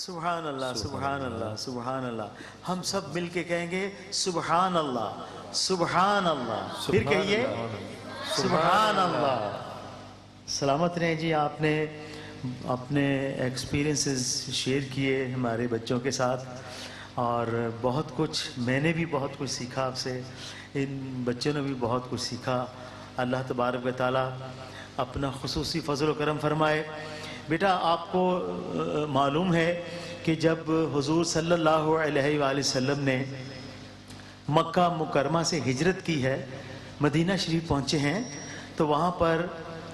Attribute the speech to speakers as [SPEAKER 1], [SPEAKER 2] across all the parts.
[SPEAKER 1] سبحان اللہ سبحان اللہ سبحان اللہ. ہم سب مل کے کہیں گے سبحان اللہ سبحان اللہ. پھر کہیے سبحان اللہ. سلامت رہیں جی. آپ نے اپنے ایکسپیرینسز شیئر کیے ہمارے بچوں کے ساتھ اور بہت کچھ میں نے بھی بہت کچھ سیکھا آپ سے. ان بچوں نے بھی بہت کچھ سیکھا. اللہ تبارک و تعالیٰ اپنا خصوصی فضل و کرم فرمائے. بیٹا آپ کو معلوم ہے کہ جب حضور صلی اللہ علیہ وآلہ وسلم نے مکہ مکرمہ سے ہجرت کی ہے, مدینہ شریف پہنچے ہیں, تو وہاں پر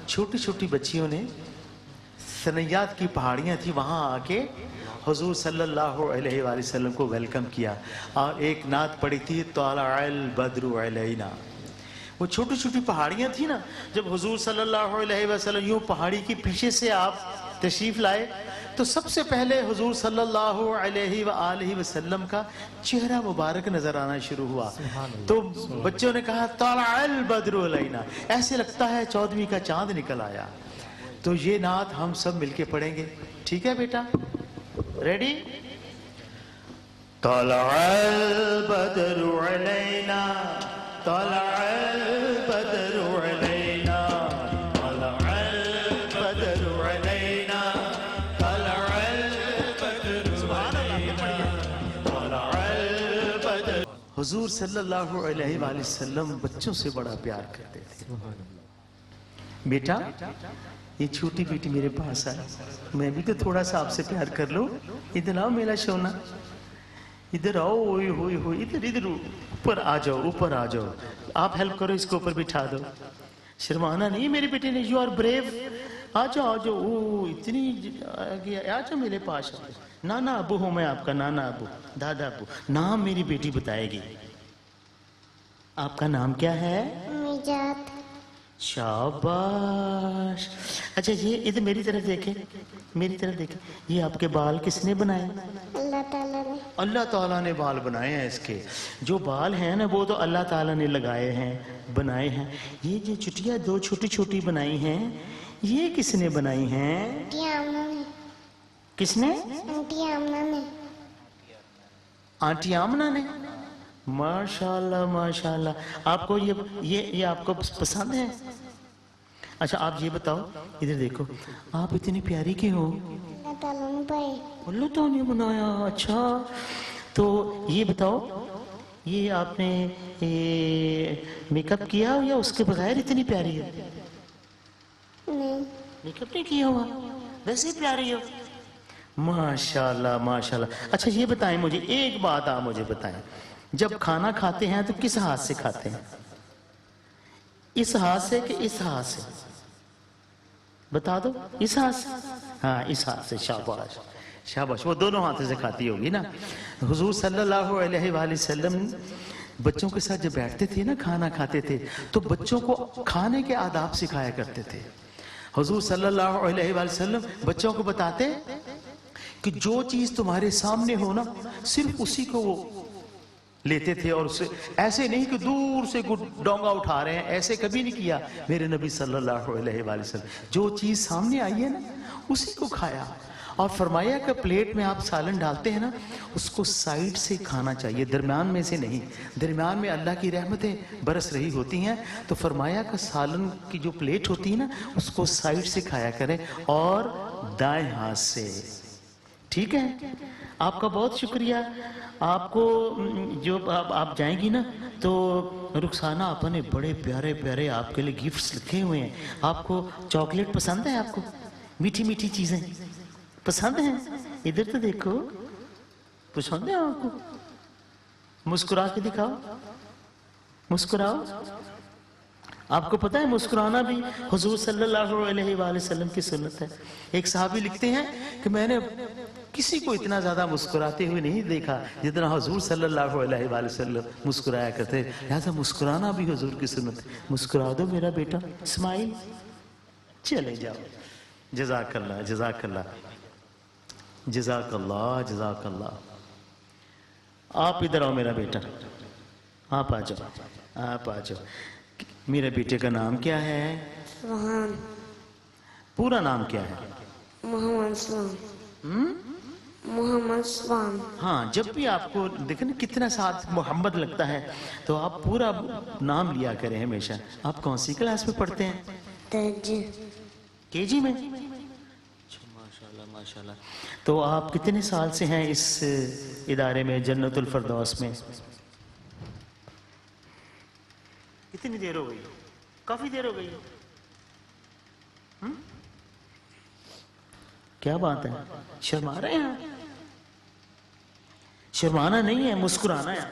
[SPEAKER 1] چھوٹی چھوٹی بچیوں نے, ثنیات کی پہاڑیاں تھی, وہاں آ کے حضور صلی اللہ علیہ وآلہ وسلم کو ویلکم کیا اور ایک نعت پڑھی تھی طلع البدر علینا. وہ چھوٹی چھوٹی پہاڑیاں تھیں نا, جب حضور صلی اللہ علیہ وسلم یوں پہاڑی کے پیچھے سے آپ تشریف لائے تو سب سے پہلے حضور صلی اللہ علیہ وآلہ وسلم کا چہرہ مبارک نظر آنا شروع ہوا. تو بچوں نے کہا طلع البدر علینا, ایسے لگتا ہے 14ویں کا چاند نکل آیا. تو یہ نعت ہم سب مل کے پڑھیں گے, ٹھیک ہے بیٹا؟ ریڈی؟ طلع البدر علینا طلع البدر علینا طلع البدر علینا طلع البدر علینا طلع البدر. حضور صلی اللہ علیہ وآلہ وسلم بچوں سے بڑا پیار کرتے تھے. بیٹا یہ چھوٹی بیٹی میرے پاس آئی, میں بھی تو تھوڑا سا آپ سے پیار کر لوں. ادھر آؤ میرا شونا, ادھر آؤ. ہوئی ہوئی ہوئی ادھر ادھر اوپر آ جاؤ, اوپر آ جاؤ. آپ ہیلپ کرو, اس کو اوپر بٹھا دو. شرمانا نہیں میری بیٹی نے. You are brave. آ جاؤ آ جاؤ. او اتنی آ جاؤ میرے پاس. نانا ابو ہوں میں آپ کا, نانا ابو, دادا ابو. نام میری بیٹی بتائے گی. آپ کا نام کیا ہے؟
[SPEAKER 2] نجات.
[SPEAKER 1] شاباش. اچھا یہ ادھر میری طرف دیکھیں, میری طرف دیکھیں. یہ آپ کے بال کس نے بنائے؟
[SPEAKER 2] اللہ تعالیٰ نے.
[SPEAKER 1] اللہ تعالیٰ نے بال بنائے ہیں اس کے. جو بال ہیں نا وہ تو اللہ تعالیٰ نے لگائے ہیں, بنائے ہیں. یہ جو چٹیاں دو چھوٹی چھوٹی بنائی ہیں, یہ کس نے بنائی ہیں؟
[SPEAKER 2] آنٹی آمنہ نے.
[SPEAKER 1] کس نے؟
[SPEAKER 2] آنٹی آمنہ نے.
[SPEAKER 1] آنٹی آمنہ نے. ماشاءاللہ ماشاءاللہ. آپ کو یہ آپ کو پسند ہے؟ اچھا آپ یہ بتاؤ, ادھر دیکھو, آپ اتنی پیاری کیوں ہو؟
[SPEAKER 2] اللہ تعالیٰ نے بھائی.
[SPEAKER 1] اللہ تعالیٰ نے بنایا. اچھا تو یہ بتاؤ, یہ آپ نے میک اپ کیا ہو یا اس کے بغیر اتنی پیاری ہے؟
[SPEAKER 2] نہیں.
[SPEAKER 1] میک اپ نہیں کیا ہوا, ویسے ہی پیاری ہو. ماشاءاللہ ماشاءاللہ. اچھا یہ بتائیں مجھے ایک بات, آپ مجھے بتائیں, جب کھانا کھاتے ہیں تو کس ہاتھ سے کھاتے ہیں؟ اس ہاتھ سے کہ اس ہاتھ سے؟ بتا دو. اس ہاتھ سے؟ ہاں اس ہاتھ سے. شاباش شاباش. وہ دونوں ہاتھ سے کھاتی ہوگی نا. حضور صلی اللہ علیہ وآلہ وسلم بچوں کے ساتھ جب بیٹھتے تھے نا, کھانا کھاتے تھے, تو بچوں کو کھانے کے آداب سکھایا کرتے تھے. حضور صلی اللہ علیہ وآلہ وسلم بچوں کو بتاتے کہ جو چیز تمہارے سامنے ہو نا, صرف اسی کو وہ لیتے تھے. اور ایسے نہیں کہ دور سے ڈونگا اٹھا رہے ہیں, ایسے کبھی نہیں کیا میرے نبی صلی اللہ علیہ وآلہ وسلم. جو چیز سامنے آئی ہے نا اسی کو کھایا. اور فرمایا کہ پلیٹ میں آپ سالن ڈالتے ہیں نا, اس کو سائیڈ سے کھانا چاہیے, درمیان میں سے نہیں. درمیان میں اللہ کی رحمتیں برس رہی ہوتی ہیں, تو فرمایا کہ سالن کی جو پلیٹ ہوتی ہے نا اس کو سائیڈ سے کھایا کریں اور دائیں ہاتھ سے. ٹھیک ہے؟ آپ کا بہت شکریہ. آپ کو جو آپ جائیں گی نا تو رخسانہ آپا نے بڑے پیارے پیارے آپ کے لیے گفٹس لکھے ہوئے ہیں. آپ کو چاکلیٹ پسند ہے؟ آپ کو میٹھی میٹھی چیزیں پسند ہیں؟ ادھر تو دیکھو, پسند ہے آپ کو؟ مسکرا کے دکھاؤ, مسکراؤ. آپ کو پتہ ہے مسکرانا بھی حضور صلی اللہ علیہ وآلہ وسلم کی سنت ہے. ایک صحابی لکھتے ہیں کہ میں نے کسی کو اتنا زیادہ مسکراتے ہوئے نہیں دیکھا جتنا حضور صلی اللہ علیہ وآلہ وسلم مسکرایا کرتے. لہذا مسکرانا بھی حضور کی سنت ہے. مسکرا دو میرا بیٹا, اسمائل. چلے جاؤ. جزاک اللہ جزاک اللہ جزاک اللہ جزاک اللہ. آپ ادھر آؤ میرا بیٹا, آپ آ جاؤ, آپ آ جاؤ. میرے بیٹے کا نام کیا ہے؟
[SPEAKER 2] روحان.
[SPEAKER 1] پورا نام کیا ہے؟
[SPEAKER 2] محمد اسلام. मोहम्मद स्वाम
[SPEAKER 1] हाँ, जब भी आपको देखें ना कितना साथ मोहम्मद लगता है तो आप पूरा नाम लिया करें हमेशा। आप कौन सी क्लास में पढ़ते हैं?
[SPEAKER 2] तज
[SPEAKER 1] केजी में? अच्छा, माशाल्लाह माशाल्लाह। तो आप कितने साल से हैं इस इदारे में, जन्नतुल फरदौस में? कितनी देर हो गई? काफी देर हो गई। क्या बात है, शर्मा रहे हैं? शर्माना नहीं है, मुस्कुराना है।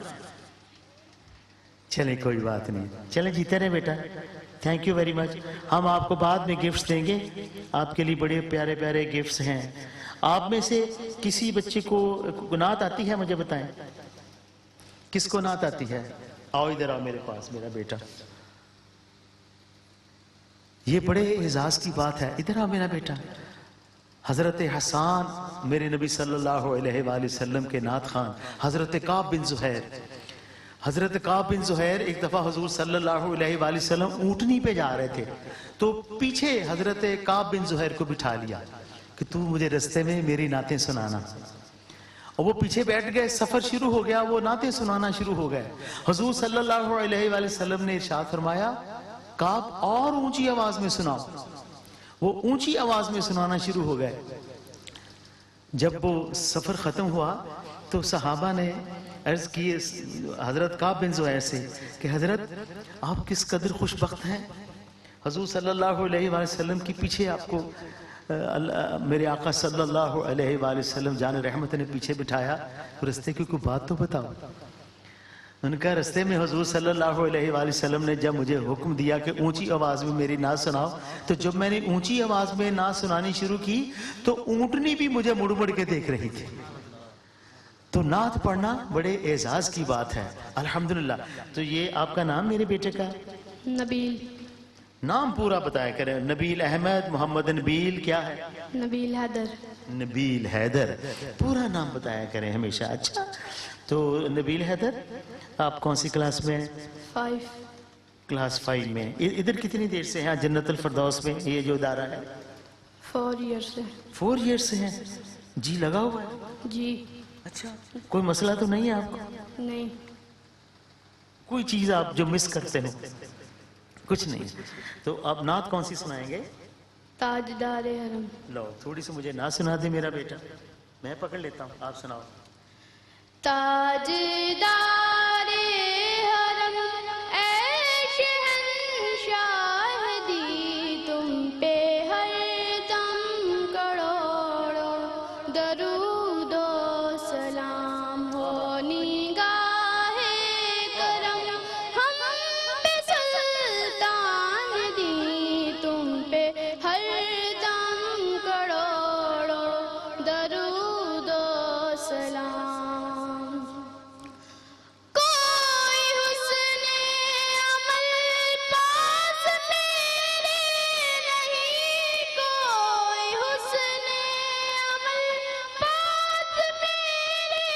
[SPEAKER 1] चले कोई बात नहीं, चले जीते रहे बेटा। Thank you very much. हम आपको बाद में गिफ्ट्स देंगे, आपके लिए बड़े प्यारे प्यारे गिफ्ट्स हैं। आप में से किसी बच्चे को नात आती है? मुझे बताएं, किसको नात आती है? आओ इधर आओ मेरे पास, मेरा बेटा। ये बड़े एजाज की बात है, इधर आओ मेरा बेटा। हजरत हसान मेरे नबी सल्लल्लाहु अलैहि वसल्लम के नात खान, हजरत काब बिन जुहैर। हजरत काब बिन जुहैर एक दफा हुजूर सल्लल्लाहु अलैहि वसल्लम ऊंटनी पे जा रहे थे, तो पीछे हजरत काब बिन जुहैर को बिठा लिया कि तू मुझे रास्ते में मेरी नातें सुनाना। और वो पीछे बैठ गए, सफर शुरू हो गया, वो नातें सुनाना शुरू हो गए। हुजूर सल्लल्लाहु अलैहि वसल्लम ने इरशाद फरमाया, काब और ऊंची आवाज में सुनाओ। वो ऊंची आवाज में सुनाना शुरू हो गए। जब वो सफर खत्म हुआ तो सहाबा ने अर्ज की हजरत काब बिन जुहैर से कि हजरत आप किस कदर खुशबख्त हैं। हुजूर सल्लल्लाहु अलैहि वसल्लम के पीछे आपको मेरे आका सल्लल्लाहु अलैहि वसल्लम जान रहमत ने पीछे बिठाया, रास्ते की कोई बात तो बताओ। उनका रास्ते में हुजूर सल्लल्लाहु अलैहि वसल्लम ने जब मुझे हुक्म दिया कि ऊंची आवाज में मेरी नात सुनाओ, तो जब मैंने ऊंची आवाज में नात सुनानी शुरू की तो ऊंटनी भी मुझे मुड़ मुड़ के देख रही थी। तो नात पढ़ना बड़े एजाज की बात है, अल्हम्दुलिल्लाह। तो ये आपका नाम मेरे बेटे का?
[SPEAKER 3] नबील।
[SPEAKER 1] नाम पूरा बताया करें। नबील अहमद, मोहम्मद नबील, क्या है?
[SPEAKER 3] नबील हैदर।
[SPEAKER 1] नबील हैदर, पूरा नाम बताया करें हमेशा। अच्छा, तो नबील हैदर आप कौन सी क्लास में हैं?
[SPEAKER 3] 5।
[SPEAKER 1] क्लास 5 में। इधर कितनी देर से हैं जन्नतुल फरदौस में, ये जो इदारा है?
[SPEAKER 3] 4 ईयर से।
[SPEAKER 1] 4 ईयर्स से हैं। जी लगा हुआ है?
[SPEAKER 3] जी।
[SPEAKER 1] अच्छा, कोई मसला तो नहीं है आपको?
[SPEAKER 3] नहीं।
[SPEAKER 1] कोई चीज आप जो मिस करते हो? कुछ नहीं। तो आप नात कौन सी सुनाएंगे?
[SPEAKER 3] ताजदार हरम।
[SPEAKER 1] लो थोड़ी सी मुझे नात सुना दे मेरा बेटा, मैं पकड़ लेता हूँ, आप सुनाओ।
[SPEAKER 3] ताजदार हरम ऐ शहंशाह दी, तुम पे हर दम करोड़ों दरूद ओ सलाम हो। निगाहे करम हम पे सुल्तान दी, तुम पे हर दम करोड़ों दरूद ओ सलाम। कोई हुस्ने अमल पास मेरे नहीं, कोई हुस्ने अमल पास मेरे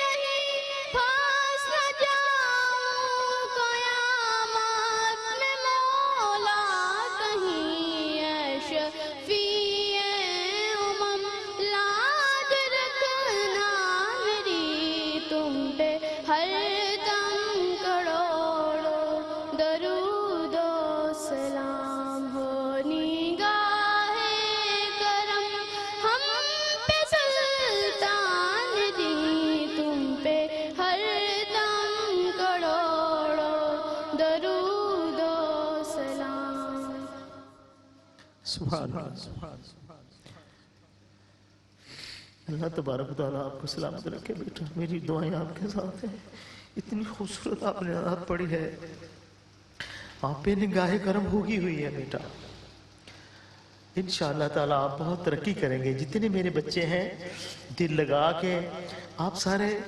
[SPEAKER 3] नहीं, फांस न जाऊं क़यामत में मौला कहीं। ऐ शफ़ीए उमम लाज रखना मेरी, तुम पे हर दम करोड़ों दरूद ओ सलाम हो। निगाहे करम हम पे सुल्तान दी, तुम पे हर दम करोड़ों दरूद ओ सलाम।
[SPEAKER 1] सुभान अल्लाह। अल्लाह तबारक व तआला आपको सलामत रखे बेटा, मेरी दुआएं आपके साथ हैं। इतनी खूबसूरत आपने नात पढ़ी है, आप पे निगाहे करम होगी हुई है बेटा। इंशाअल्लाह ताला आप बहुत तरक्की करेंगे। जितने मेरे बच्चे हैं दिल लगा के आप सारे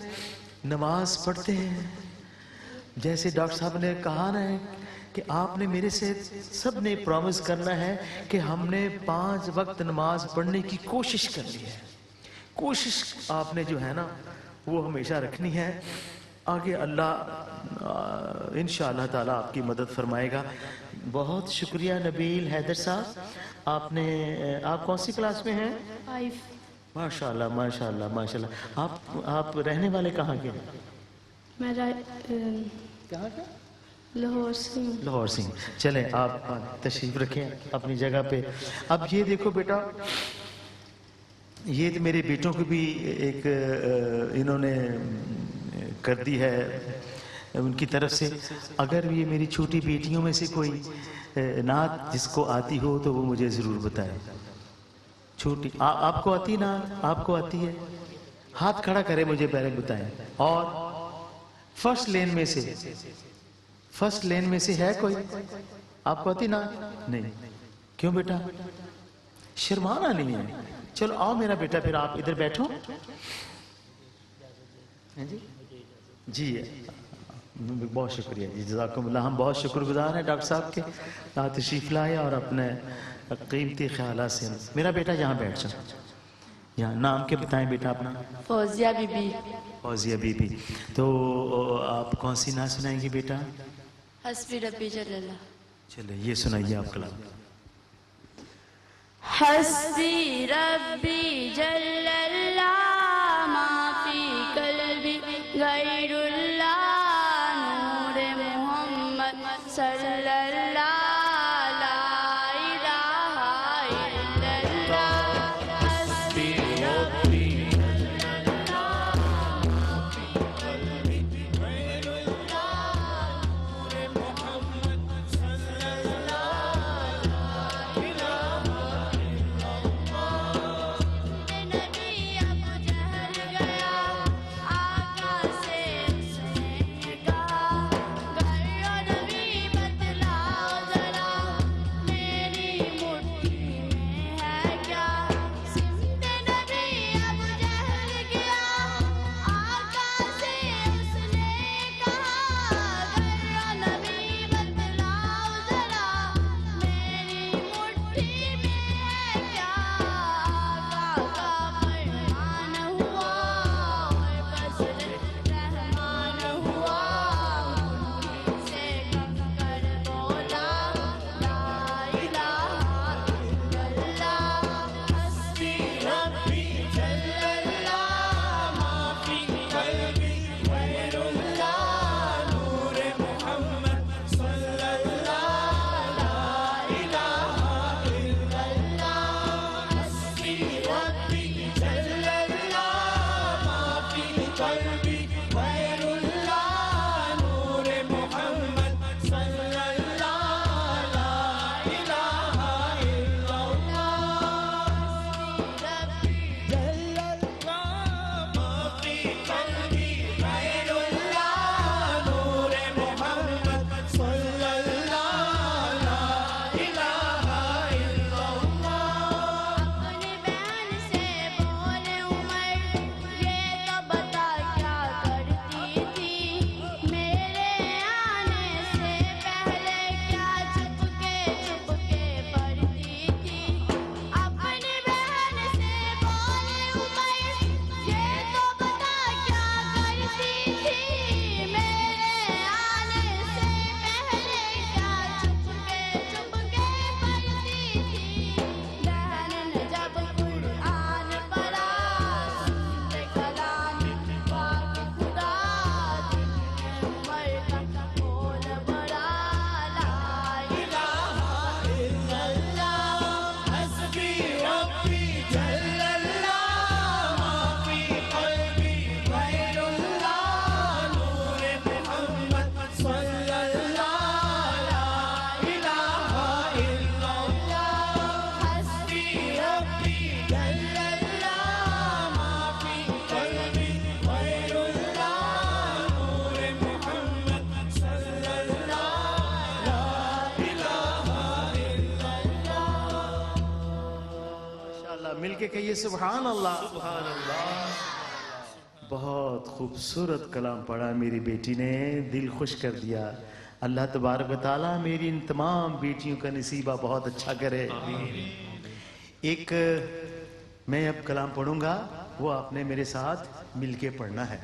[SPEAKER 1] नमाज पढ़ते हैं, जैसे डॉक्टर साहब ने कहा ना कि आपने मेरे से सब ने प्रॉमिस करना है कि हमने 5 वक्त नमाज पढ़ने की कोशिश करनी है। कोशिश आपने जो है ना वो हमेशा रखनी है। आगे अल्लाह इंशाअल्लाह ताला आपकी मदद फरमाएगा। बहुत शुक्रिया नबील हैदर साहब। आप कौन सी क्लास में हैं?
[SPEAKER 3] 5।
[SPEAKER 1] माशाल्लाह माशाल्लाह माशाल्लाह। आप रहने वाले कहाँ के?
[SPEAKER 3] मेरा
[SPEAKER 1] कहाँ के?
[SPEAKER 3] लाहौर से हूँ।
[SPEAKER 1] लाहौर सिंह। चले आप तशरीफ रखें अपनी जगह पे। अब ये देखो बेटा, ये तो मेरे बेटों को भी एक इन्होंने कर दी है उनकी तरफ से। अगर ये मेरी छोटी बेटियों में से कोई नात जिसको आती हो तो वो मुझे ज़रूर बताए। छोटी आपको आती ना? आपको आती है? हाथ खड़ा करे मुझे पहले बताएं। और फर्स्ट लेन में से है कोई? आपको आती ना? नहीं। क्यों बेटा? शर्माना नहीं है। चलो आओ मेरा बेटा, फिर आप इधर बैठो। जी बहुत शुक्रिया जी, जज़ाकुमुल्लाह। हम बहुत शुक्रगुजार हैं डॉक्टर साहब के, तशरीफ लाए और अपने कीमती ख्यालात से। मेरा बेटा यहाँ बैठ जाओ। यहाँ नाम के बताएं बेटा अपना।
[SPEAKER 3] फौजिया बीबी।
[SPEAKER 1] फौजिया बीबी। तो आप कौन सी नात सुनाएंगी बेटा?
[SPEAKER 3] हस्बी रब्बी जल्लल्लाह।
[SPEAKER 1] चलिए ये सुनाइए आप कलाम।
[SPEAKER 3] हस्बी रब्बी जल्लल्लाह मा फी कल्बी गैरुल्लाह नूरे मोहम्मद सल्लल्लाह ला इलाहा इल्लल्लाह। हस्बी रब्बी जल्लल्लाह मा फी कल्बी गैरुल्लाह नूरे मोहम्मद सल्लल्लाह ला इलाहा नबी अब जहल गया आका से उसने कहा, गैरो नबी बतलाओ जरा मेरी मुट्ठी में है क्या। सिमत नबी अब जहल गया आका से उसने कहा, गैरो नबी बतलाओ जरा मेरी मुट्ठी में है क्या। आका का फरमान हुआ और बस रहमान हुआ, मुट्ठी से कम कर बोला ला इलाहा इल्लल्लाह। हस्बी रब्बी जल्लल्लाह मा फी कल्बी गैरुल्लाह नूरे मोहम्मद सल्लल्लाह ला इलाहा इल्लल्लाह। हस्बी रब्बी जल्लल्लाह मा फी कल्बी गैरुल्लाह नूरे मोहम्मद सल्लल्लाह ला इलाहा इल्लल्लाह। हस्बी जल्लल्लाह मा फी कल्बी गैरुल्लाह नूरे मोहम्मद सल्लल्लाह ला इलाहा इल्लल्लाह। अपनी बहन से बोले उमर, ये तो बता क्या करती थी मेरे आने से पहले, क्या चुपके चुपके पढ़ती थी। अपनी बहन से बोले उमर, ये तो बता क्या करती थी मेरे आने से पहले, क्या चुपके चुपके पढ़ती थी। बहन ने जब कुरान पढ़ा, सुनते कलाम पाक खुदा, दिल में उमर का बोल बड़ा ला इलाहा इल्लल्लाह। हस्बी रब्बी जल्लल्लाह मा फी कल्बी गैरुल्लाह नूरे मोहम्मद सल्लल्लाह ला इलाहा इल्लल्लाह। हस्बी रब्बी जल्लल्लाह मा फी कल्बी गैरुल्लाह नूरे मोहम्मद सल्लल्लाह ला इलाहा इल्लल्लाह।
[SPEAKER 1] माशाल्लाह, मिलके कहिए सुभान अल्लाह। सुभान अल्लाह। बहुत खूबसूरत कलाम पढ़ा मेरी बेटी ने, दिल खुश कर दिया। अल्लाह तबारक व तआला मेरी इन तमाम बेटियों का नसीबा बहुत अच्छा करे। एक मैं अब कलाम पढ़ूंगा, वो आपने मेरे साथ मिलके पढ़ना है।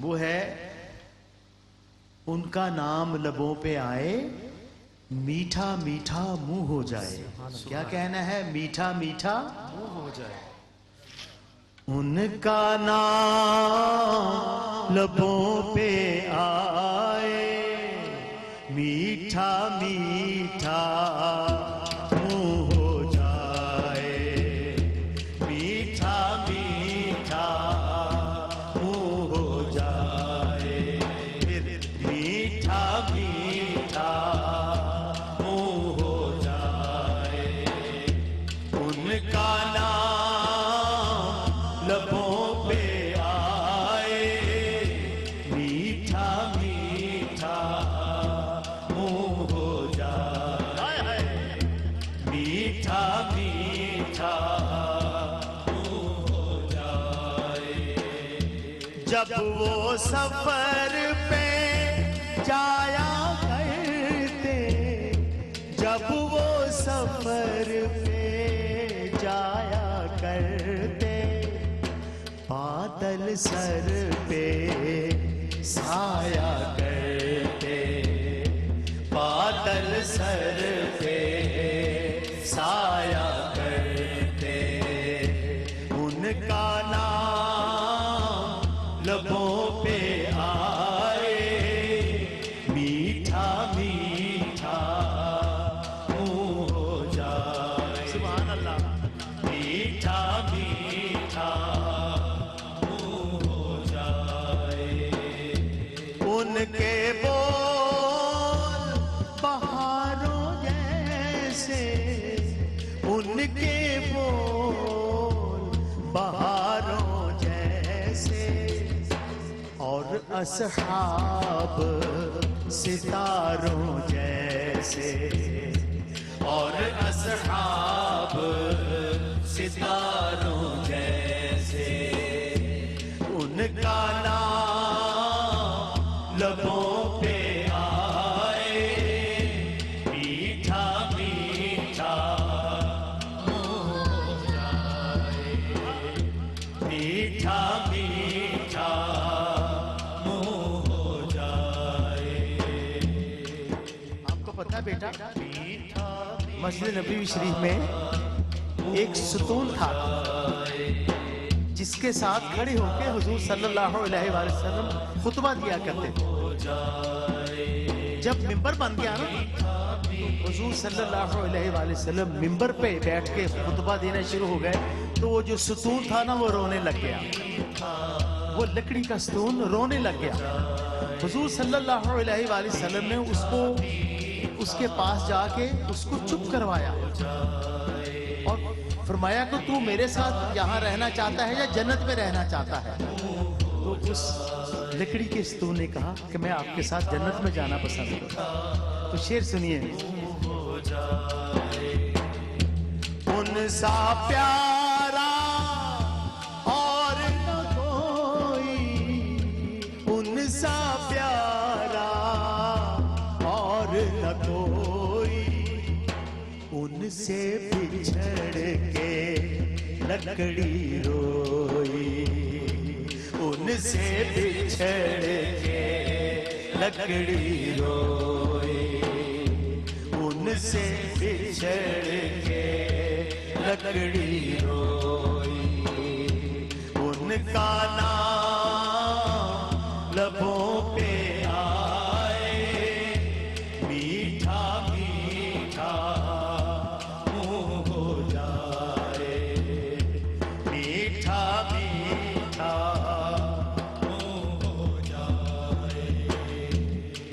[SPEAKER 1] वो है, उनका नाम लबों पे आए मीठा मीठा मुंह हो जाए। क्या कहना है? मीठा मीठा मुंह हो जाए। ان کا نام لبوں پہ آئے میٹھا میٹھا منہ ہو جائے میٹھا میٹھا منہ ہو جائے پھر میٹھا میٹھا منہ ہو جائے ان کا نام لبوں پہ آئے میٹھا میٹھا منہ ہو جائے میٹھا میٹھا منہ ہو جائے جب وہ سفر پہ جایا کرتے جب وہ سفر پہ جایا کرتے بادل سر پہ سایہ کرتے بادل سر پہ سایہ کرتے ان کا نام لبوں پہ آئے میٹھا میٹھا منہ ہو جائے سبحان اللہ میٹھا میٹھا منہ ہو جائے ان کے بول بہاروں جیسے ان کے بول بہاروں جیسے اور اصحاب ستاروں جیسے اور اصحاب ستاروں جیسے ان کا نام لبوں پہ آئے میٹھا میٹھا منہ ہو جائے میٹھا میٹھا منہ ہو جائے آپ کو پتہ ہے بیٹا مسجد نبوی شریف میں ایک ستون تھا جس کے ساتھ کھڑے ہو کے حضور صلی اللہ علیہ وآلہ وسلم خطبہ دیا کرتے تھے جب ممبر بن گیا نا حضور صلی اللہ علیہ وآلہ وسلم ممبر پہ بیٹھ کے خطبہ دینا شروع ہو گئے تو وہ جو ستون تھا نا وہ رونے لگ گیا وہ لکڑی کا ستون رونے لگ گیا حضور صلی اللہ علیہ وآلہ وسلم نے اس کے پاس جا کے اس کو چپ کروایا اور فرمایا کہ تو میرے ساتھ یہاں رہنا چاہتا ہے یا جنت میں رہنا چاہتا ہے تو اس لکڑی کے ستون نے کہا کہ میں آپ کے ساتھ جنت میں جانا پسند کرتا ہوں تو شعر سنیے ان سا پیارا اور نہ کوئی ان سا پیارا اور نہ کوئی ان سے بچھڑ کے لکڑی روئی ان سے بچھڑ کے لکڑی روئی ان سے بچھڑ کے لکڑی روئی ان کا نام لبوں پہ آئے میٹھا میٹھا منہ ہو جائے میٹھا میٹھا منہ ہو جائے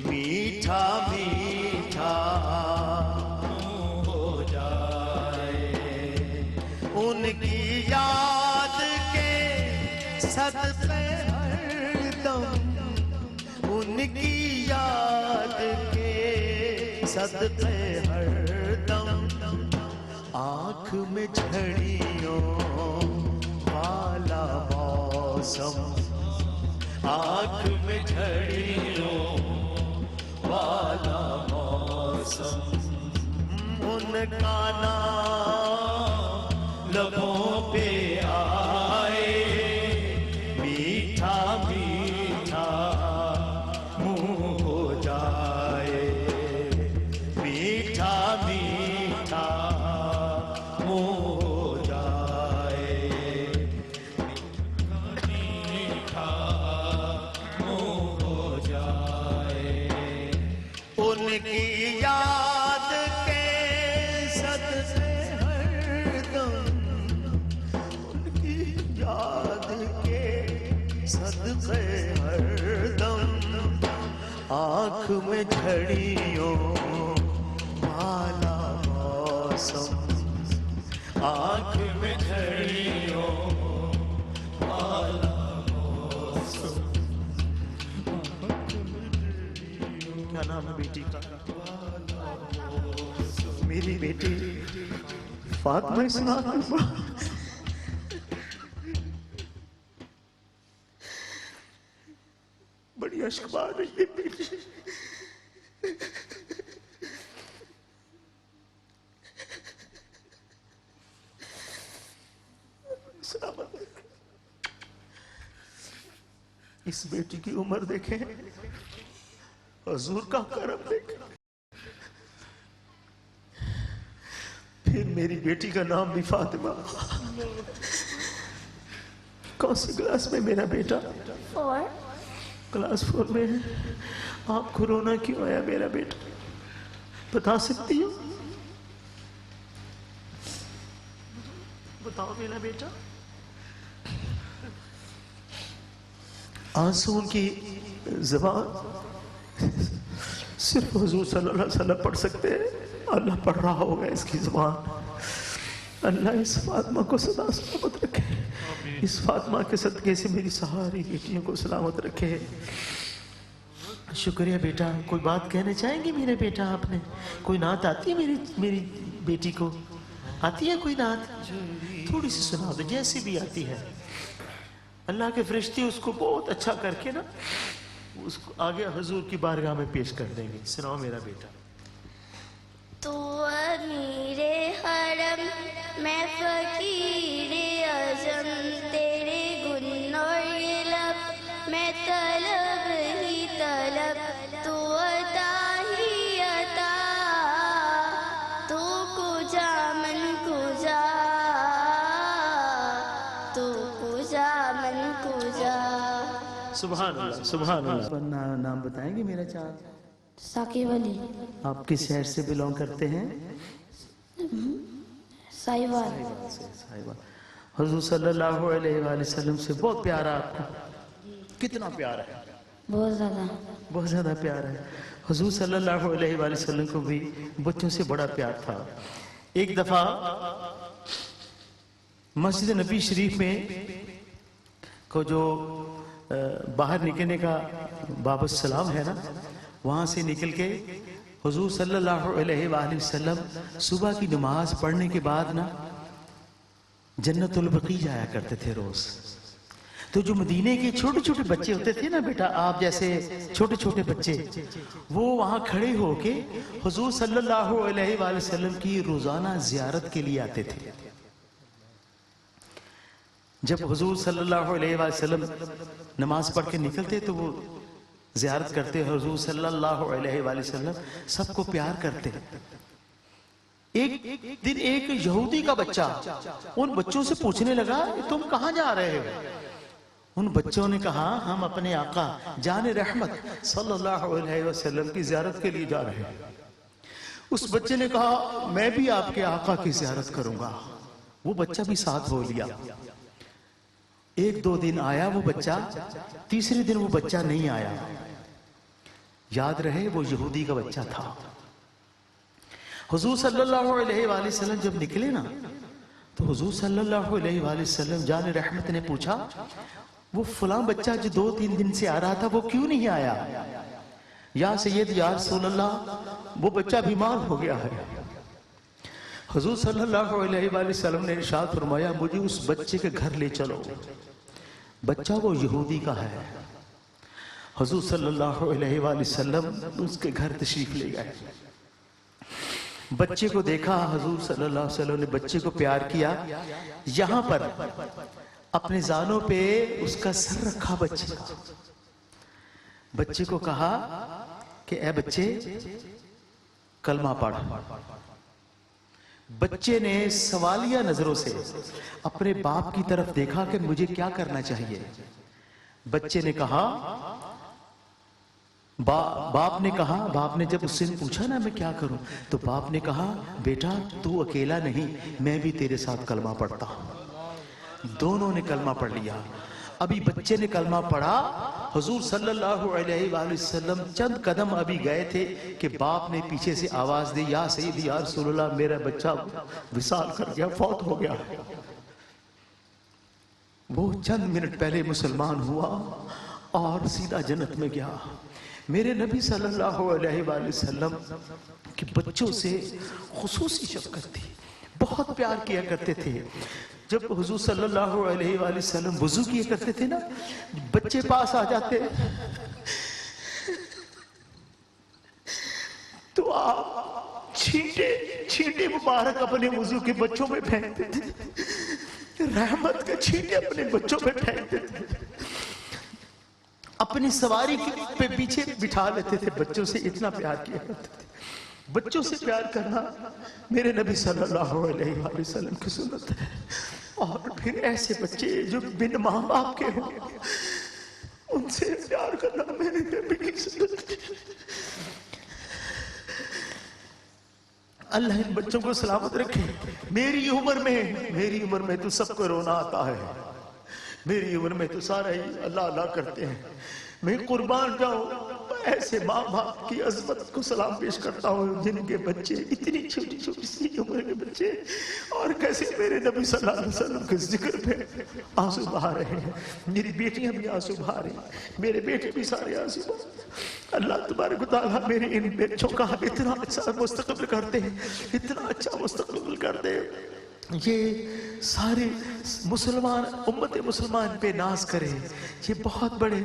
[SPEAKER 1] میٹھا میٹھا منہ ہو جائے ان کی یاد کے صدقے ہر دم ان کی یاد کے صدقے ہر دم آنکھ میں جھڑیوں والا موسم آنکھ میں جھڑیوں والا موسم ان کا نام لبوں پہ آئے میٹھا میٹھا منہ ہو جائے میٹھا میٹھا منہ ہو جائے आँख में झड़ियों वाला मौसम, आँख में झड़ियों वाला मौसम, क्या नाम है बेटी का? मेरी बेटी फातिमा इस्लाम। बड़ी अश्कबार रही है बेटी। इस बेटी की उम्र देखें, हुजूर का करम देखें। फिर मेरी बेटी का नाम भी फातिमा। कौन सी क्लास में मेरा बेटा?
[SPEAKER 2] 4.
[SPEAKER 1] क्लास 4 में है। आप कोरोना क्यों आया मेरा बेटा, बता सकती हो? बताओ मेरा बेटा। आंसुओं की ज़बान सिर्फ हुजूर सल्लल्लाहु अलैहि वसल्लम पढ़ सकते हैं। अल्लाह पढ़ रहा होगा इसकी ज़बान। अल्लाह इस फातिमा को सदा सलामत रखे, इस फातिमा के सदक़े से मेरी सारी बेटियों को सलामत रखे। शुक्रिया बेटा। कोई बात कहना चाहेंगे मेरे बेटा? आपने कोई नात आती है मेरी बेटी को? आती है कोई नात? थोड़ी सी सुना दो, जैसी भी आती है। अल्लाह के फरिश्ते उसको बहुत अच्छा करके ना उसको आगे हुजूर की बारगाह में पेश कर देंगे। सुनाओ मेरा बेटा।
[SPEAKER 2] तू अमीरे हरम, मैं फकीरे अजम, तेरे गुन और ये लब, मैं तलब ही तलब, तू अता ही अता, तू कुजा मन कुजा, तू कुजा मन कुजा।
[SPEAKER 1] सुभान अल्लाह, सुभान अल्लाह। नाम बताएंगे मेरा चाचा?
[SPEAKER 2] साकिब अली,
[SPEAKER 1] आप किस शहर से बिलोंग करते हैं?
[SPEAKER 2] साहिवाल।
[SPEAKER 1] हुजूर सल्लल्लाहु अलैहि वसल्लम से बहुत प्यार है आपको? कितना प्यार है?
[SPEAKER 2] बहुत ज़्यादा।
[SPEAKER 1] बहुत ज़्यादा प्यार है। हुजूर सल्लल्लाहु अलैहि वसल्लम को भी बच्चों से बड़ा प्यार था। एक दफ़ा मस्जिद नबी शरीफ में को जो बाहर निकलने का बाब सलाम है ना, वहाँ से निकल के हुजूर सल्लल्लाहु अलैहि वसल्लम सुबह की नमाज पढ़ने के बाद ना जन्नतुल बकी जाया करते थे रोज। तो जो मदीने के छोटे छोटे बच्चे होते थे ना बेटा, आप जैसे छोटे छोटे बच्चे, वो वहाँ खड़े होके हुजूर सल्लल्लाहु अलैहि वसल्लम की रोजाना जियारत के लिए आते थे। जब हुजूर सल्लल्लाहु अलैहि वसल्लम नमाज पढ़ के निकलते तो वो जियारत करते। हुजूर सल्लल्लाहु अलैहि वसल्लम सबको प्यार करते। एक दिन एक यहूदी का बच्चा उन बच्चों से पूछने लगा, तुम कहाँ जा रहे हो? उन बच्चों ने कहा, हम अपने आका जाने रहमत सल्लल्लाहु अलैहि वसल्लम की जियारत के लिए जा रहे हैं। उस बच्चे ने कहा, मैं भी आपके आका की जियारत करूंगा। वो बच्चा भी साथ हो लिया। एक दो दिन आया वो बच्चा, तीसरे दिन वो बच्चा नहीं आया। याद रहे वो यहूदी का बच्चा था। हुजूर सल्लल्लाहु अलैहि वसल्लम जब निकले ना, तो हुजूर सल्लल्लाहु अलैहि वसल्लम जाने रहमत ने पूछा, वो फलां बच्चा जो 2-3 दिन से आ रहा था वो क्यों नहीं आया? या सैयद या रसूल अल्लाह, वो बच्चा बीमार हो गया है। हुजूर सल्लल्लाहु अलैहि वसल्लम ने इरशाद फरमाया, मुझे उस बच्चे के घर ले चलो। बच्चा वो यहूदी का है। हुजूर सल्लल्लाहु अलैहि वसल्लम उसके घर तशरीफ ले गए। बच्चे को देखा, हुजूर सल्लल्लाहु अलैहि वसल्लम ने बच्चे को प्यार किया। यहाँ पर अपने जानों पे उसका सर रखा बच्चे का। बच्चे को कहा कि ए बच्चे, कलमा पढ़। बच्चे ने सवालिया नजरों से अपने बाप की तरफ देखा कि मुझे क्या करना चाहिए। बच्चे ने कहा, बाप ने जब उससे पूछा ना मैं क्या करूं, तो बाप ने कहा, बेटा तू अकेला नहीं, मैं भी तेरे साथ कलमा पढ़ता हूं। दोनों ने कलमा पढ़ लिया। ابھی بچے نے کلمہ پڑھا، حضور صلی اللہ علیہ وآلہ وسلم چند قدم ابھی گئے تھے کہ باپ نے پیچھے سے آواز دی، یا سیدی یا رسول اللہ میرا بچہ وصال کر گیا، فوت ہو گیا۔ وہ چند منٹ پہلے مسلمان ہوا اور سیدھا جنت میں گیا۔ میرے نبی صلی اللہ علیہ وآلہ وسلم کہ بچوں سے خصوصی شفقت تھی، بہت پیار کیا کرتے تھے۔ جب حضور صلی اللہ علیہ وآلہ وسلم وضو کیا کرتے تھے نا، بچے پاس آ جاتے تو آپ چھینٹے مبارک اپنے وضو کے بچوں میں پھینکتے تھے، رحمت کے چھینٹے اپنے بچوں میں پھینکتے تھے، اپنی سواری پہ پیچھے بٹھا لیتے تھے، بچوں سے اتنا پیار کیا کرتے تھے۔ بچوں سے پیار کرنا میرے نبی صلی اللہ علیہ وآلہ وسلم کی سنت ہے۔ اور پھر ایسے بچے جو بن ماں باپ کے ہوں، ان سے پیار کرنا میرے نبی کی سنت ہے۔ اللہ ان بچوں کو سلامت رکھے۔ میری عمر میں تو سب کو رونا آتا ہے، میری عمر میں تو سارا ہی اللہ اللہ کرتے ہیں۔ میں قربان جاؤں ایسے ماں باپ کی عظمت کو سلام پیش کرتا ہوں جن کے بچے اتنی چھوٹی چھوٹی سی عمر کے بچے، اور کیسے میرے نبی صلی اللہ علیہ وسلم کے ذکر پہ آنسو بہا رہے ہیں۔ میری بیٹیاں بھی آنسو بہا رہی ہیں، میرے بیٹے بھی سارے آنسو بہا رہے ہیں۔ اللہ تبارک و تعالیٰ میرے ان بچوں کا اتنا اچھا مستقبل کرتے ہیں، اتنا اچھا مستقبل کرتے ہیں، یہ سارے مسلمان امت مسلمان پہ ناز کرے، یہ بہت بڑے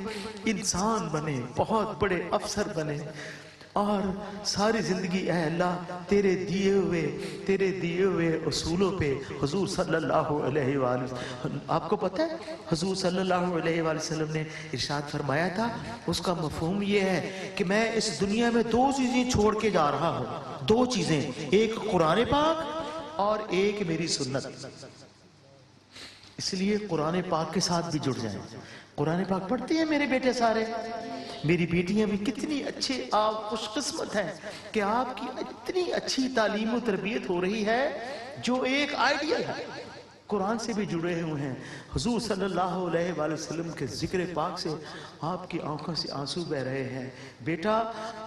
[SPEAKER 1] انسان بنے، بہت بڑے افسر بنے، اور ساری زندگی اے اللہ تیرے دیے ہوئے اصولوں پہ حضور صلی اللہ علیہ وآلہ وسلم۔ آپ کو پتہ ہے حضور صلی اللہ علیہ وآلہ وسلم نے ارشاد فرمایا تھا، اس کا مفہوم یہ ہے کہ میں اس دنیا میں دو چیزیں چھوڑ کے جا رہا ہوں، دو چیزیں، ایک قرآن پاک اور ایک میری سنت۔ اس لیے قرآن پاک کے ساتھ بھی جڑ جائیں۔ قرآن پاک پڑھتے ہیں میرے بیٹے سارے، میری بیٹیاں بھی کتنی اچھے، آپ خوش قسمت ہیں کہ آپ کی اتنی اچھی تعلیم و تربیت ہو رہی ہے جو ایک آئیڈیل ہے، قرآن سے بھی جڑے ہوئے ہیں۔ حضور صلی اللہ علیہ وآلہ وسلم کے ذکر پاک سے آپ کی آنکھوں سے آنسو بہ رہے ہیں۔ بیٹا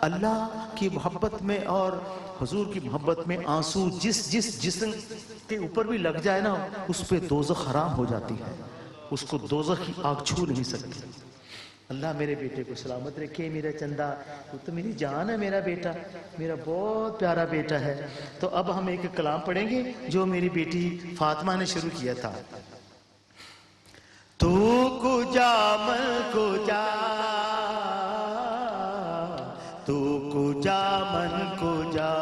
[SPEAKER 1] اللہ کی محبت میں اور حضور کی محبت میں آنسو جس جسم کے اوپر بھی لگ جائے نا، اس پہ دوزخ حرام ہو جاتی ہے، اس کو دوزخ کی آگ چھو نہیں سکتی۔ اللہ میرے بیٹے کو سلامت رکھے، میرا چندہ، وہ تو میری جان ہے، میرا بیٹا میرا بہت پیارا بیٹا ہے۔ تو اب ہم ایک کلام پڑھیں گے جو میری بیٹی فاطمہ نے شروع کیا تھا۔ تو کجا من کجا، تو کجا من کجا،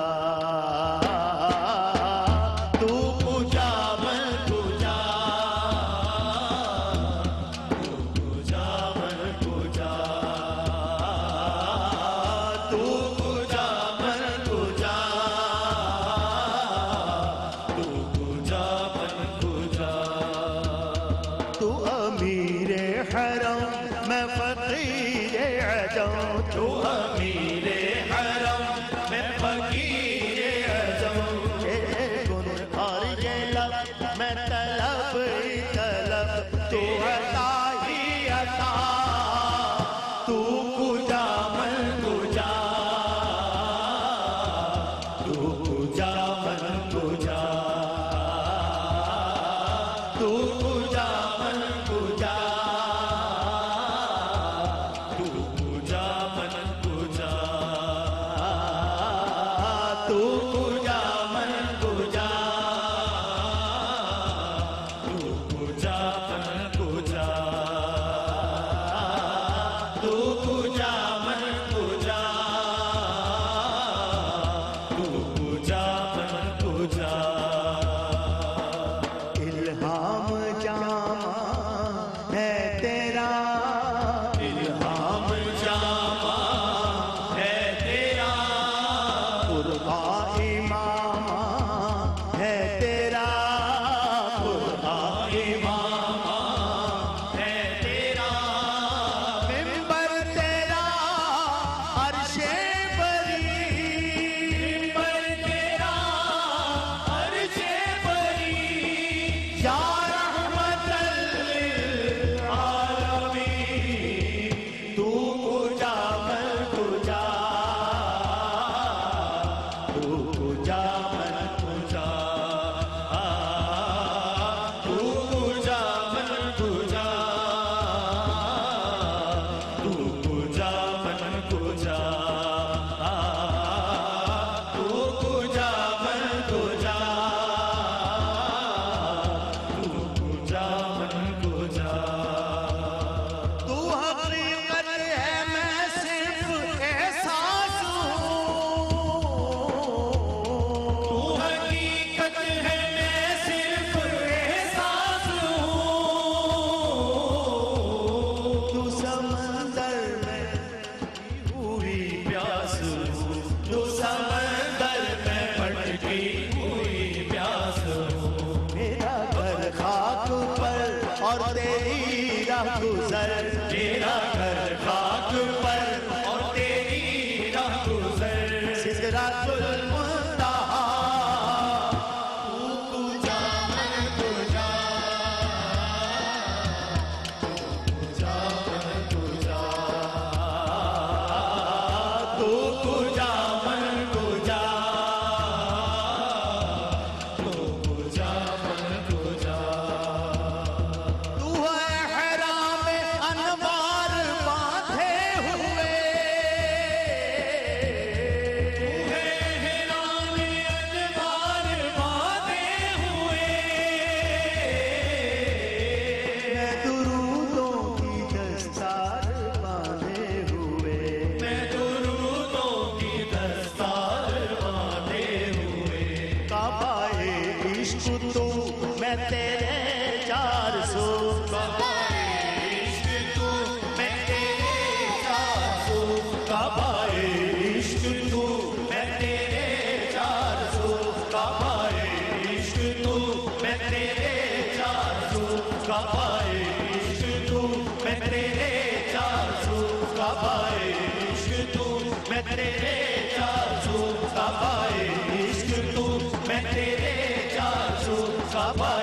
[SPEAKER 1] اور تیری راہ گزر،
[SPEAKER 3] میرا گھر خاک پر اور تیری راہ گزر،
[SPEAKER 1] سدرۃ المنتہا
[SPEAKER 3] کجا من کجا، کجا من کجا، تو کجا من کجا، تو کجا من کجا،
[SPEAKER 1] تو ہے احرام انوار باندھے ہوئے،
[SPEAKER 3] حیران انوار باندھے ہوئے،
[SPEAKER 1] میں درودوں کی دستار باندھے ہوئے،
[SPEAKER 3] میں درودوں کی دستار باندھے ہوئے،
[SPEAKER 1] کعبہ عشق تو میں تیرے چار سو،
[SPEAKER 3] عشق تو میں تیرے چار سو، کعبہ عشق تو میں تیرے چار سو، کعبہ عشق تو میں تیرے چار سو، کعبہ عشق تو میں تیرے چار سو، کعبہ عشق تو میں تیرے چار سو، کعبہ عشق تو میں تیرے چار سو، کعبہ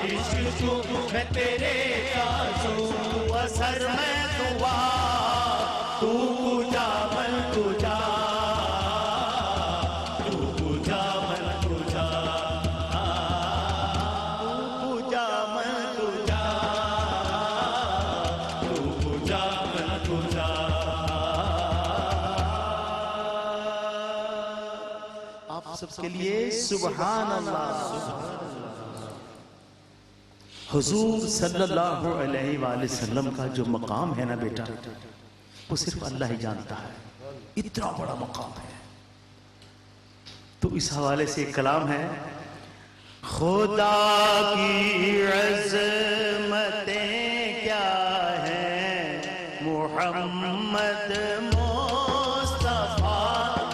[SPEAKER 3] عشق تو میں تیرے چار سو،
[SPEAKER 1] تو اثر میں دعا،
[SPEAKER 3] تو کجا من کجا، تو کجا من کجا،
[SPEAKER 1] پوجا من
[SPEAKER 3] کجا، تو کجا من کجا،
[SPEAKER 1] آپ سب کے لیے سبحان اللہ۔ حضور صلی اللہ علیہ وآلہ وسلم کا جو مقام ہے نا بیٹا، وہ صرف اللہ ہی جانتا ہے، اتنا بڑا مقام ہے۔ تو اس حوالے سے ایک کلام ہے، خدا کی عظمتیں کیا ہیں، محمد مصطفیٰ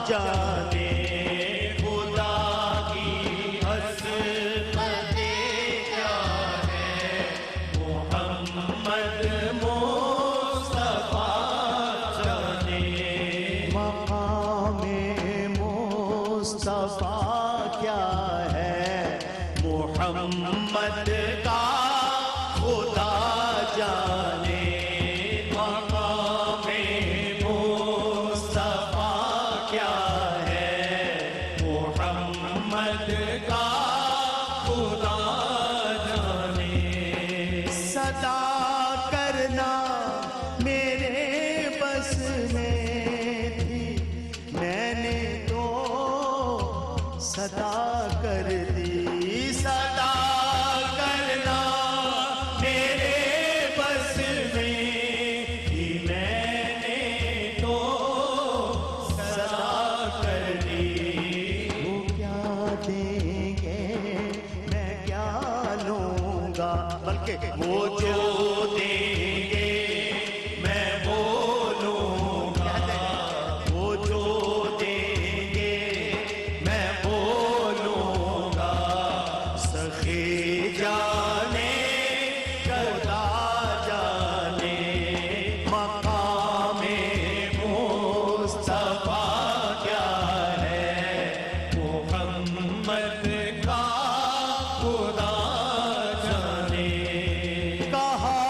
[SPEAKER 1] جانے،
[SPEAKER 3] خدا کی عظمتیں کیا ہے، محمد مصطفیٰ جانے،
[SPEAKER 1] مقام مصطفیٰ کیا ہے، محمد کا خدا جانے،
[SPEAKER 3] مقام مصطفیٰ کیا ہے، محمد کا خدا جانے،
[SPEAKER 1] صدا کرنا میرے بس میں تھی، میں نے تو صدا کر دی، صدا
[SPEAKER 3] کرنا میرے بس میں ہی، میں نے تو صدا کر دی،
[SPEAKER 1] وہ کیا دیں گے میں کیا لوں گا، بلکہ
[SPEAKER 3] وہ جو دیں گے میں بولوں گا، وہ جو دیں گے میں بولوں گا، سخی جانے خدا جانے، مقام مصطفیٰ کیا ہے، محمد کا خدا جانے،
[SPEAKER 1] کہا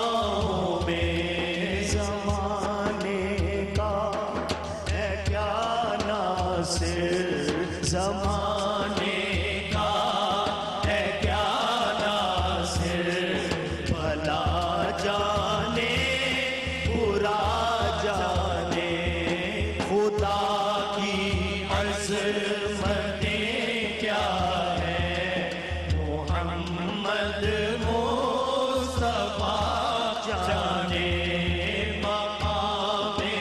[SPEAKER 3] बाहों में ज़माने का है क्या नासिर, ज़माने का है क्या नासिर, भला जाने बुरा जाने खुदा की अज़मतें क्या है, मोहम्मद मुस्तफा जाने मकामे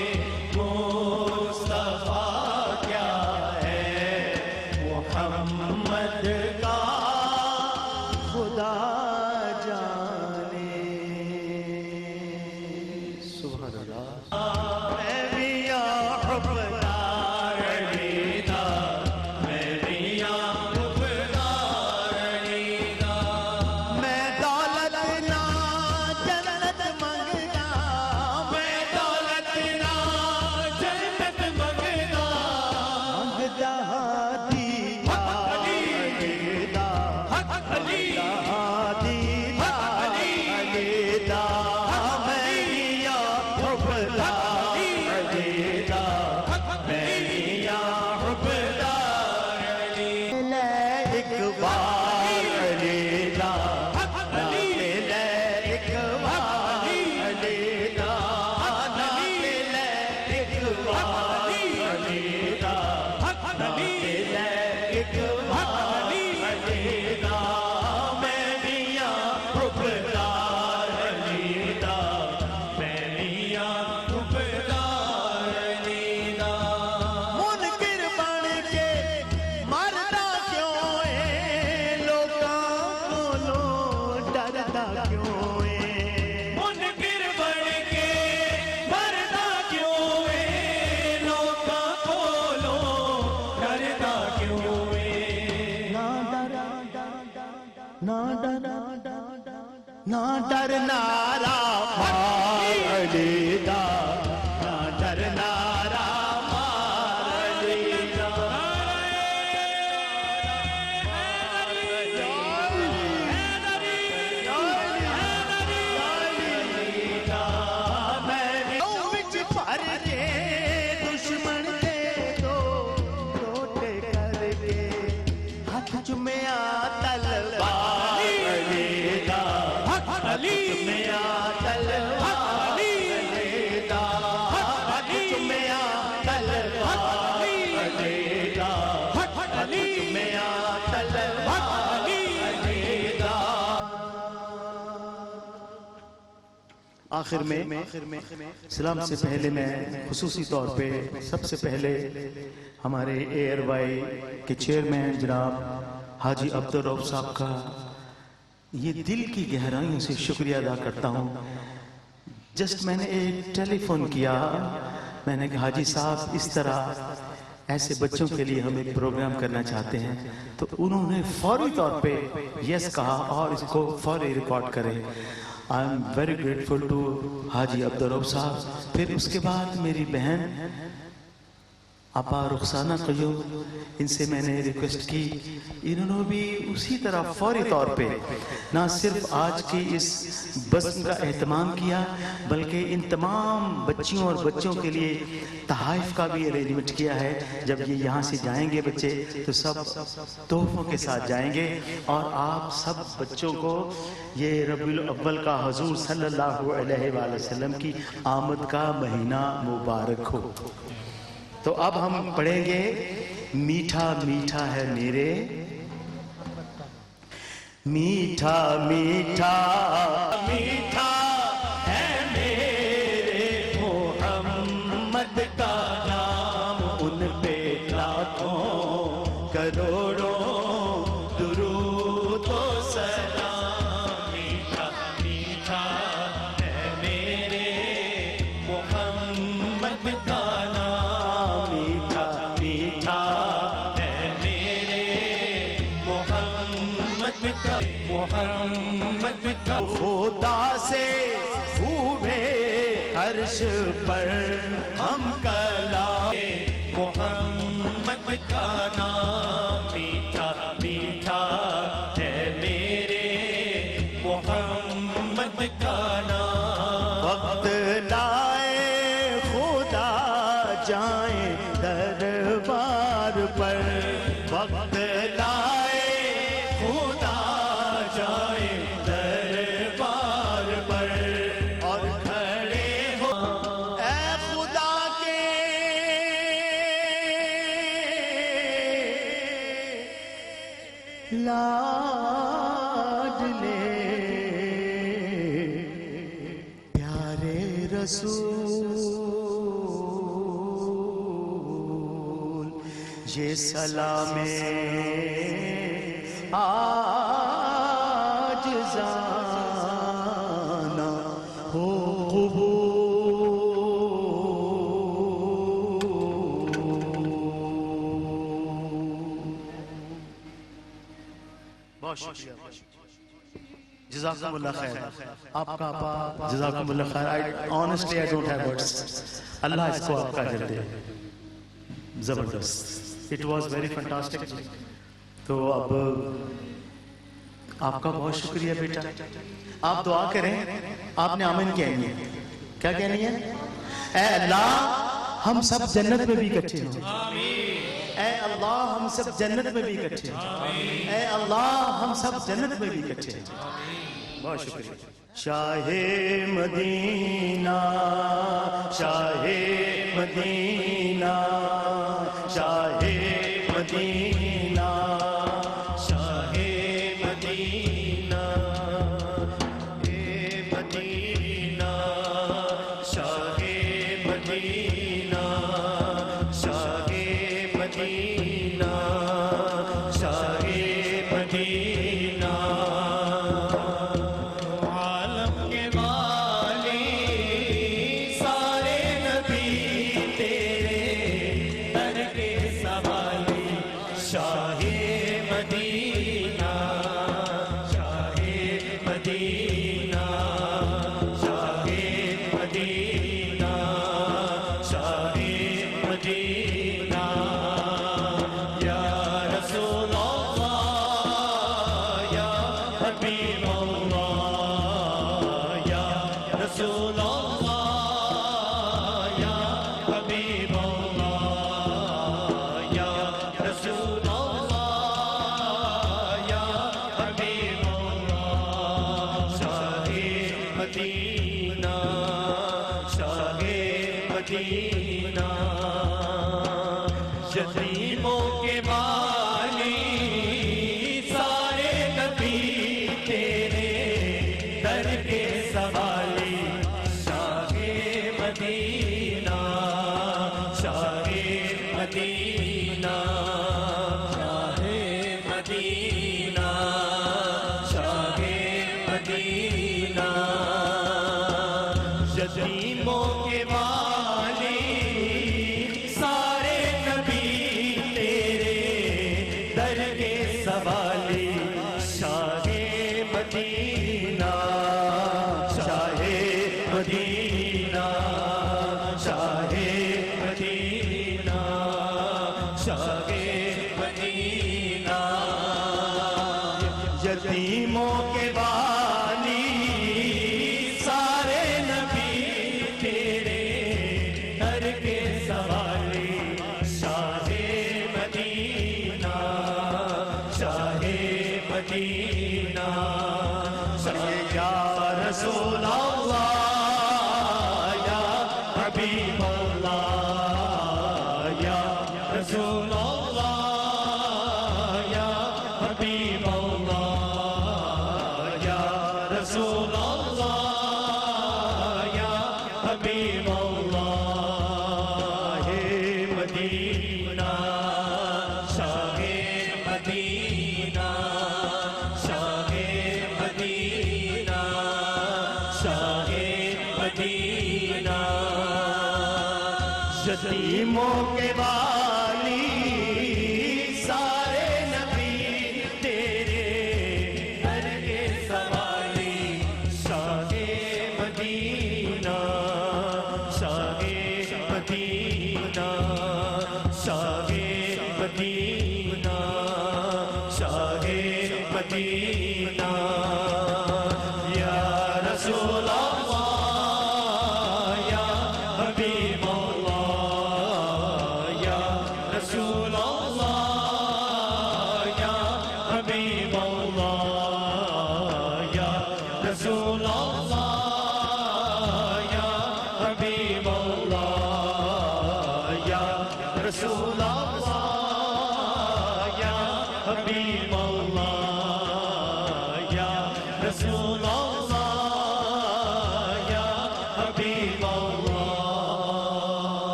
[SPEAKER 3] मुस्तफा क्या है, मोहम्मद का खुदा जाने। सुभान अल्लाह। मैं भी हुब्बदार अलीदा, मैं भी हुब्बदार अलीदा, मैं दौलत ना जन्नत मंगदा, मैं दौलत ना जन्नत मंगदा, मंगदा दीदार अलीदा, दीदार अलीदा, मैं भी हुब्बदार अलीदा, मैं भी हुब्बदार अलीदा, एक बार अलीदा, मिले एक बार अलीदा, मिले एक बार अलीदा, मिले एक बार अलीदा, मैं भी हुब्बदार अलीदा, मैं भी हुब्बदार अलीदा। मुनकिर बन के मरदा क्यों है, लोकां कोलों डरदा क्यों है, मुनकिर बन के मरदा क्यों है, लोकां कोलों डरदा क्यों है, ना डर ना डर ना डर नारा मार अलीदा, ना डर नारा मार अलीदा, मैं विच भर के दुश्मन दे दो टोटे करके, हाथ चुमिया तलवार अलीदा, चुमिया तलवार अलीदा, चुमिया तलवार अलीदा, चुमिया तलवार अलीदा। आखिर में सलाम से पहले मैं खुसूसी तौर पे सबसे पहले हमारे ARY के चेयरमैन जनाब हाजी अब्दुल रऊफ साहब का ये दिल की गहराइयों से शुक्रिया अदा करता हूँ। जस्ट मैंने एक टेलीफोन किया, मैंने कहा हाजी साहब इस तरह ऐसे बच्चों के लिए हम एक प्रोग्राम करना चाहते हैं, तो उन्होंने फौरी तौर पे यस कहा और इसको फौरी रिकॉर्ड करें। I am very grateful to Haji Abdul Rauf साहब। फिर उसके बाद मेरी बहन आपा रुखसाना क़य्यूम, इनसे मैंने रिक्वेस्ट की, इन्होंने भी उसी तरह फौरी तौर पे ना सिर्फ आज की इस बज़्म का एहतमाम किया, बल्कि इन तमाम बच्चियों और बच्चों के लिए तहाइफ का भी अरेंजमेंट किया है। जब ये यहाँ से जाएंगे बच्चे तो सब तोहफों के साथ जाएंगे, और आप सब बच्चों को ये रबीउल अव्वल का हुजूर सल्लल्लाहु अलैहि वसल्लम की आमद का महीना मुबारक हो। तो अब हम पढ़ेंगे मीठा मीठा है मेरे, मीठा मीठा मीठा है मेरे मोहम्मद का नाम, उन पे लाखों करोड़ों दुरूद व सलाम। मीठा मीठा है मेरे मोहम्मद का नाम, मीठा मीठा है मेरे मोहम्मद का खुदा से खूबे अर्श पर हम कलाए मोहम्मद का नाम। मीठा मीठा है मेरे मोहम्मद का नाम।
[SPEAKER 1] رسول یہ سلام عاجزانہ ہو بہت شکریہ جزاکم اللہ خیر آپ کا آپ جزاکم اللہ خیر honestly I don't have words اللہ اس کو آپ کا اجر دے زبردست it was very fantastic تو اب آپ کا بہت شکریہ بیٹا آپ دعا کریں آپ نے آمین کہنی ہے کیا کہنی ہے اے اللہ ہم سب جنت میں بھی اکٹھے ہوں اے اللہ ہم سب جنت میں بھی اکٹھے ہوں اے اللہ ہم سب جنت میں بھی اکٹھے ہوں بہت شکریہ شاہ مدینہ شاہ مدینہ شاہ مدینہ شاہ مدینہ اے مدینہ شاہ مدینہ شاہ مدینہ شاہ مدینہ عالم کے والی سارے نبی تیرے در کے سوالی شاہ مدینہ شاہ مدینہ شاہ مدینہ شاہ مدینہ یا رسول اللہ یا حبیب اللہ یا رسول اللہ یا حبیب اللہ یا رسول اللہ یا حبیب اللہ شاہ مدینہ شاہ مدینہ یتیموں کے والی سارے نبی تیرے در کے سوالی شاہ مدینہ شاہ مدینہ شاہ مدینہ شاہ مدینہ یتیموں کے والی سارے نبی تیرے در کے سوالی شاہ مدینہ شاہ مدینہ شاہ مدینہ شاہ مدینہ یتیموں کے والی سارے نبی تیرے در کے سوالی شاہ مدینہ شاہ مدینہ یا رسول اللہ یا حبیب اللہ یا رسول اللہ یا حبیب اللہ یا رسول اللہ یا حبیب اللہ مدینہ شاہ مدینہ شاہ مدینہ شاہ مدینہ یتیموں کے والی سارے نبی تیرے در کے سوالی شاہ مدینہ شاہ مدینہ شاہ مدینہ شاہ مدینہ یا رسول اللہ یا حبیب اللہ یا رسول اللہ یا حبیب اللہ یا رسول اللہ یا حبیب اللہ یا رسول اللہ یا حبیب اللہ